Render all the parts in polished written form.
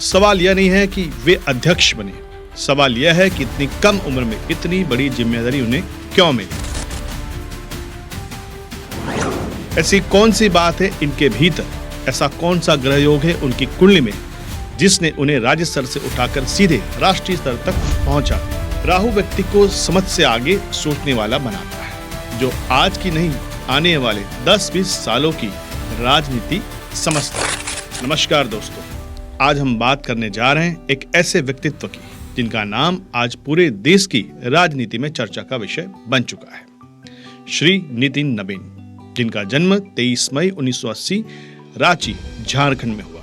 सवाल यह नहीं है कि वे अध्यक्ष बने, सवाल यह है कि इतनी कम उम्र में इतनी बड़ी जिम्मेदारी उन्हें क्यों मिली। ऐसी कौन सी बात है इनके भीतर, ऐसा कौन सा ग्रह योग है उनकी कुंडली में जिसने उन्हें राज्य स्तर से उठाकर सीधे राष्ट्रीय स्तर तक पहुंचा। राहु व्यक्ति को समझ से आगे सोचने वाला बनाता है, जो आज की नहीं आने वाले 10-20 सालों की राजनीति समझता है। नमस्कार दोस्तों, आज हम बात करने जा रहे हैं एक ऐसे व्यक्तित्व की जिनका नाम आज पूरे देश की राजनीति में चर्चा का विषय बन चुका है। श्री नितिन नवीन, जिनका जन्म 23 मई 1980 रांची, झारखंड में हुआ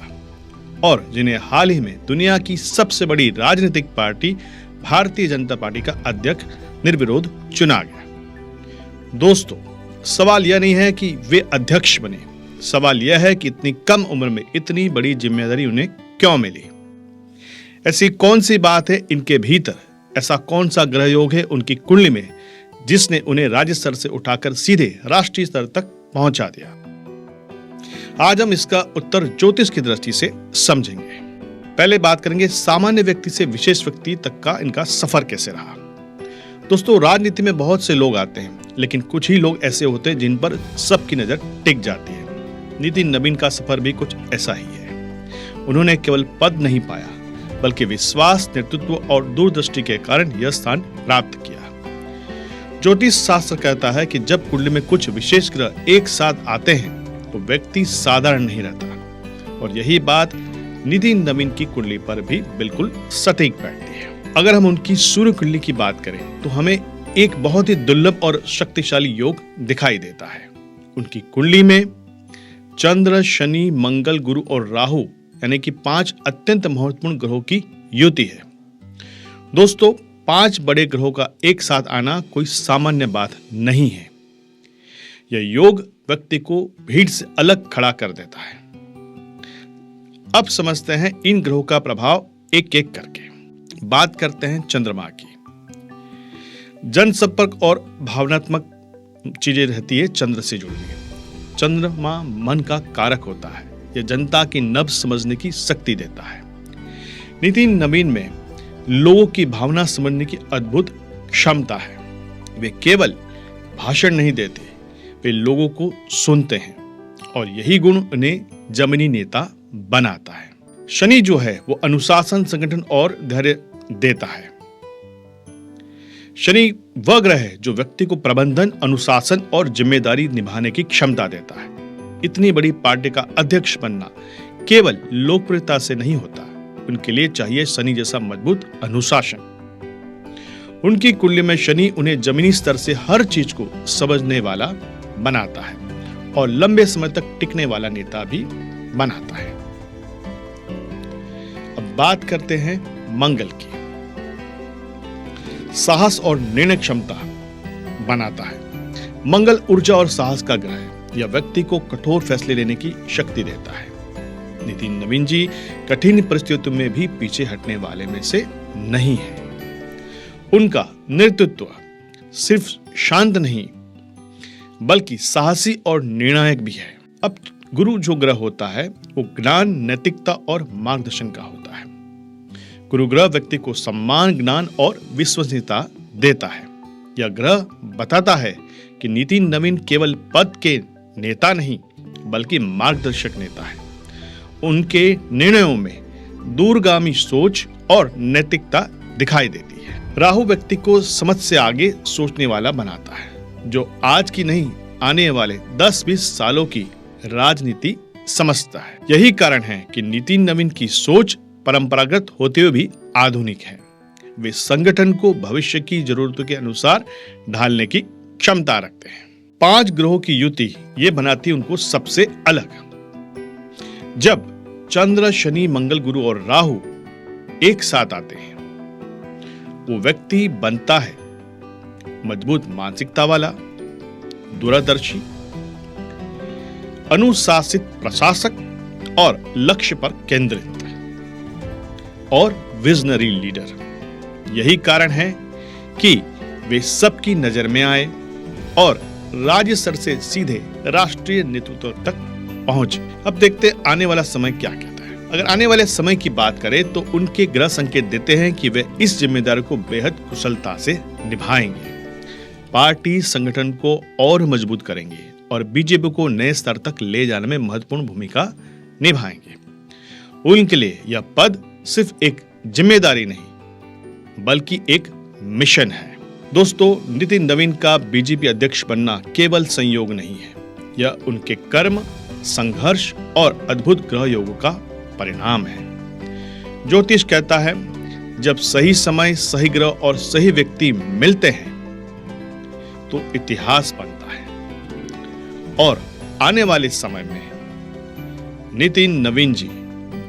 और जिन्हें हाल ही में दुनिया की सबसे बड़ी राजनीतिक पार्टी भारतीय जनता पार्टी का अध्यक्ष निर्विरोध चुना गया। दोस्तों, सवाल यह नहीं है कि वे अध्यक्ष बने, सवाल यह है कि इतनी कम उम्र में इतनी बड़ी जिम्मेदारी उन्हें क्यों मिली। ऐसी कौन सी बात है इनके भीतर, ऐसा कौन सा ग्रह योग है उनकी कुंडली में जिसने उन्हें राज्य स्तर से उठाकर सीधे राष्ट्रीय स्तर तक पहुंचा दिया। आज हम इसका उत्तर ज्योतिष की दृष्टि से समझेंगे। पहले बात करेंगे सामान्य व्यक्ति से विशेष व्यक्ति तक का इनका सफर कैसे रहा। दोस्तों, राजनीति में बहुत से लोग आते हैं, लेकिन कुछ ही लोग ऐसे होते हैं जिन पर सबकी नजर टिक जाती है। नितिन नवीन का सफर भी कुछ ऐसा ही है। उन्होंने केवल पद नहीं पाया, बल्कि विश्वास, नेतृत्व और दूरदृष्टि के कारण यह स्थान प्राप्त किया। ज्योतिष शास्त्र कहता है कि जब कुंडली में कुछ विशेष ग्रह एक साथ आते हैं तो व्यक्ति साधारण नहीं रहता, और यही बात नितिन नवीन की कुंडली पर भी बिल्कुल सटीक बैठती है। अगर हम उनकी सूर्य कुंडली की बात करें तो हमें एक बहुत ही दुर्लभ और शक्तिशाली योग दिखाई देता है। उनकी कुंडली में चंद्र, शनि, मंगल, गुरु और राहु यानी कि 5 अत्यंत महत्वपूर्ण ग्रहों की युति है। दोस्तों, 5 बड़े ग्रहों का एक साथ आना कोई सामान्य बात नहीं है। यह योग व्यक्ति को भीड़ से अलग खड़ा कर देता है। अब समझते हैं इन ग्रहों का प्रभाव एक एक करके। बात करते हैं चंद्रमा की। जनसंपर्क और भावनात्मक चीजें रहती है चंद्र से जुड़ी हुई। चंद्रमा मन का कारक होता है। यह जनता की नब्ज समझने की शक्ति देता है। नितिन नवीन में लोगों की भावना समझने की अद्भुत क्षमता है। वे केवल भाषण नहीं देते, वे लोगों को सुनते हैं, और यही गुण उन्हें जमीनी नेता बनाता है। शनि जो है वो अनुशासन, संगठन और धैर्य देता है। शनि वह ग्रह है जो व्यक्ति को प्रबंधन, अनुशासन और जिम्मेदारी निभाने की क्षमता देता है। इतनी बड़ी पार्टी का अध्यक्ष बनना केवल लोकप्रियता से नहीं होता, उनके लिए चाहिए शनि जैसा मजबूत अनुशासन। उनकी कुंडली में शनि उन्हें जमीनी स्तर से हर चीज को समझने वाला बनाता है और लंबे समय तक टिकने वाला नेता भी बनाता है। अब बात करते हैं मंगल की। साहस और निर्णय क्षमता बनाता है। मंगल ऊर्जा और साहस का ग्रह है। यह व्यक्ति को कठोर फैसले लेने की शक्ति देता है। नितिन नवीन जी कठिन परिस्थितियों में भी पीछे हटने वाले में से नहीं है। उनका नेतृत्व सिर्फ शांत नहीं बल्कि साहसी और निर्णायक भी है। अब गुरु जो ग्रह होता है वो ज्ञान, नैतिकता और मार्गदर्शन का होता है। गुरु ग्रह व्यक्ति को सम्मान, ज्ञान और विश्वसनीयता देता है। यह ग्रह बताता है कि नितिन नवीन केवल पद के नेता नहीं बल्कि मार्गदर्शक नेता है। उनके निर्णयों में दूरगामी सोच और नैतिकता दिखाई देती है। राहु व्यक्ति को समझ से आगे सोचने वाला बनाता है, जो आज की नहीं आने वाले 10-20 सालों की राजनीति समझता है। यही कारण है कि नितिन नवीन की सोच परंपरागत होते हुए भी आधुनिक है। वे संगठन को भविष्य की जरूरतों के अनुसार ढालने की क्षमता रखते हैं। 5 ग्रहों की युति ये बनाती है उनको सबसे अलग। जब चंद्र, शनि, मंगल, गुरु और राहु एक साथ आते हैं वो व्यक्ति बनता है मजबूत मानसिकता वाला, दूरदर्शी, अनुशासित प्रशासक और लक्ष्य पर केंद्रित और विजनरी लीडर। यही कारण है कि वे सबकी नजर में आए और राज्य स्तर से सीधे राष्ट्रीय नेतृत्व तक पहुंचे। अब देखते आने वाला समय क्या कहता है। अगर आने वाले समय की बात करें तो उनके ग्रह संकेत देते हैं कि वे इस जिम्मेदारी को बेहद कुशलता से निभाएंगे, पार्टी संगठन को और मजबूत करेंगे और बीजेपी को नए स्तर तक ले जाने में महत्वपूर्ण भूमिका निभाएंगे। उनके लिए यह पद सिर्फ एक जिम्मेदारी नहीं बल्कि एक मिशन है। दोस्तों, नितिन नवीन का बीजेपी अध्यक्ष बनना केवल संयोग नहीं है, यह उनके कर्म, संघर्ष और अद्भुत ग्रह योगों का परिणाम है। ज्योतिष कहता है, जब सही समय, सही ग्रह और सही व्यक्ति मिलते हैं तो इतिहास बनता है। और आने वाले समय में नितिन नवीन जी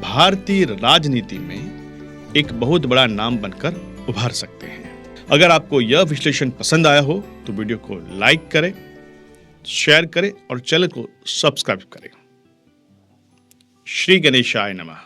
भारतीय राजनीति में एक बहुत बड़ा नाम बनकर उभर सकते हैं। अगर आपको यह विश्लेषण पसंद आया हो तो वीडियो को लाइक करें, शेयर करें और चैनल को सब्सक्राइब करें। श्री गणेशाय नमः।